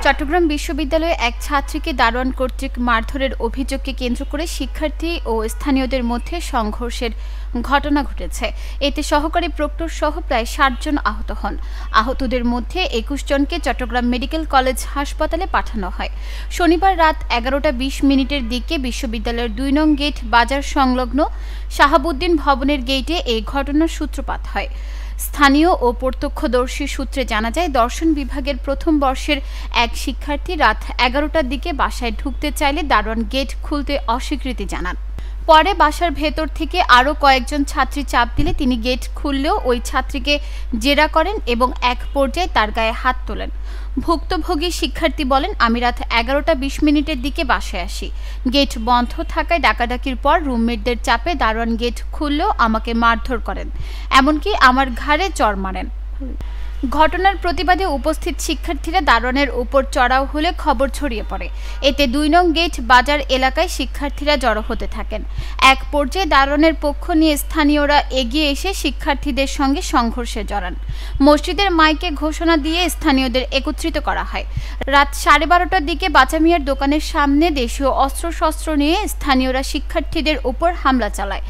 চট্টগ্রাম বিশ্ববিদ্যালয়ে এক ছাত্রীকে দারোয়ান কর্তৃক মারধরের অভিযোগকে কেন্দ্র করে শিক্ষার্থী ও স্থানীয়দের মধ্যে সংঘর্ষের ঘটনা ঘটেছে। এতে সহকারী প্রক্টর সহ প্রায় ৬০ জন আহত হন। আহতদের মধ্যে ২১ জনকে চট্টগ্রাম মেডিকেল কলেজ হাসপাতালে পাঠানো হয়। শনিবার রাত ১১:২০ দিকে বিশ্ববিদ্যালয়ের ২ নং গেট বাজার সংলগ্ন শাহাবুদ্দিন ভবনের গেটে এই ঘটনার সূত্রপাত হয়। স্থানীয় ও প্রত্যক্ষদর্শী সূত্রে জানা যায়, দর্শন বিভাগের প্রথম বর্ষের এক শিক্ষার্থী রাত ১১টার দিকে বাসায় ঢুকতে চাইলে দারোয়ান গেট খুলতে অস্বীকৃতি জানান। পরে বাসার ভেতর থেকে আরও কয়েকজন ছাত্রী চাপ দিলে তিনি গেট খুললেও ওই ছাত্রীকে জেরা করেন এবং এক পর্যায়ে তার গায়ে হাত তোলেন। ভুক্তভোগী শিক্ষার্থী বলেন, আমি রাত ১১:২০ দিকে বাসায় আসি। গেট বন্ধ থাকায় ডাকাডাকির পর রুমমেটদের চাপে দারোয়ান গেট খুললেও আমাকে মারধর করেন, এমনকি আমার ঘাড়ে চড় মারেন। ঘটনার প্রতিবাদে উপস্থিত শিক্ষার্থীরা দারোয়ানের উপর চড়াও হলে খবর ছড়িয়ে পড়ে। এতে ২ নং গেট বাজার এলাকায় শিক্ষার্থীরা জড়ো হতে থাকেন। এক পর্যায়ে দারোয়ানের পক্ষ নিয়ে স্থানীয়রা এগিয়ে এসে শিক্ষার্থীদের সঙ্গে সংঘর্ষে জড়ান। মসজিদের মাইকে ঘোষণা দিয়ে স্থানীয়দের একত্রিত করা হয়। রাত 12:30টার দিকে বাচ্চা মিয়ার দোকানের সামনে দেশীয় অস্ত্রশস্ত্র নিয়ে স্থানীয়রা শিক্ষার্থীদের উপর হামলা চালায়।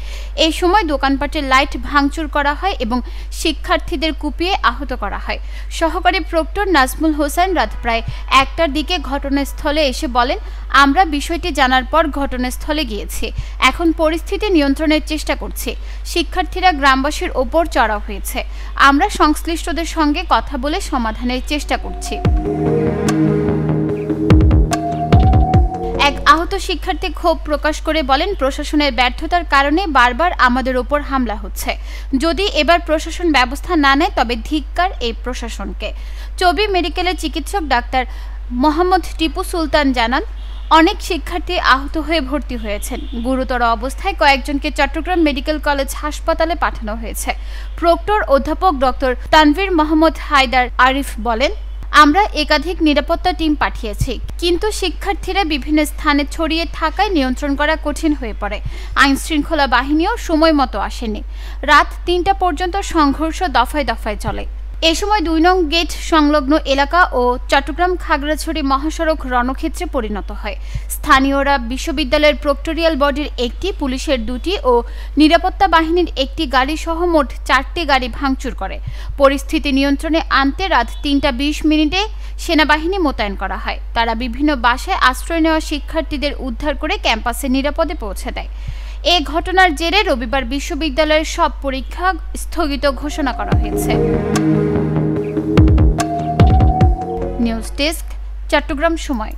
এই সময় দোকানপাটের লাইট ভাঙচুর করা হয় এবং শিক্ষার্থীদের কুপিয়ে আহত করা হয়। সহকারী প্রক্টর নাজমুল হোসেন রাত প্রায় ১টার দিকে ঘটনাস্থলে এসে বলেন, আমরা বিষয়টি জানার পর ঘটনাস্থলে গিয়েছি। এখন পরিস্থিতি নিয়ন্ত্রণের চেষ্টা করছি। শিক্ষার্থীরা গ্রামবাসীর ওপর চড়াও হয়েছে। আমরা সংশ্লিষ্টদের সঙ্গে কথা বলে সমাধানের চেষ্টা করছি। এক আহত শিক্ষার্থী ক্ষোভ প্রকাশ করে বলেন, প্রশাসনের ব্যর্থতার কারণে বারবার আমাদের ওপর হামলা হচ্ছে। যদি এবার প্রশাসন ব্যবস্থা না নেয় তবে ধিক্কার এই প্রশাসনকে। চবি মেডিকেলের চিকিৎসক ডাক্তার মোহাম্মদ টিপু সুলতান জানান, অনেক শিক্ষার্থী আহত হয়ে ভর্তি হয়েছেন। গুরুতর অবস্থায় কয়েকজনকে চট্টগ্রাম মেডিকেল কলেজ হাসপাতালে পাঠানো হয়েছে। প্রক্টর অধ্যাপক ডক্টর তানভীর মোহাম্মদ হায়দার আরিফ বলেন, আমরা একাধিক নিরাপত্তা টিম পাঠিয়েছি, কিন্তু শিক্ষার্থীরা বিভিন্ন স্থানে ছড়িয়ে থাকায় নিয়ন্ত্রণ করা কঠিন হয়ে পড়ে। আইনশৃঙ্খলা বাহিনীও সময় মতো আসেনি। রাত ৩টা পর্যন্ত সংঘর্ষ দফায় দফায় চলে। এ সময় ২ নং গেট সংলগ্ন এলাকা ও চট্টগ্রাম খাগড়াছড়ি মহাসড়ক রণক্ষেত্রে পরিণত হয়। স্থানীয়রা বিশ্ববিদ্যালয়ের প্রক্টোরিয়াল বডির একটি, পুলিশের ২টি ও নিরাপত্তা বাহিনীর একটি গাড়ি সহ মোট ৪টি গাড়ি ভাঙচুর করে। পরিস্থিতি নিয়ন্ত্রণে আনতে রাত ৩:২০ সেনাবাহিনী মোতায়েন করা হয়। তারা বিভিন্ন বাসায় আশ্রয় নেওয়া শিক্ষার্থীদের উদ্ধার করে ক্যাম্পাসে নিরাপদে পৌঁছে দেয়। এ ঘটনার জেরে রবিবার বিশ্ববিদ্যালয়ের সব পরীক্ষা স্থগিত ঘোষণা করা হয়েছে। নিউজ ডেস্ক, চট্টগ্রাম সময়।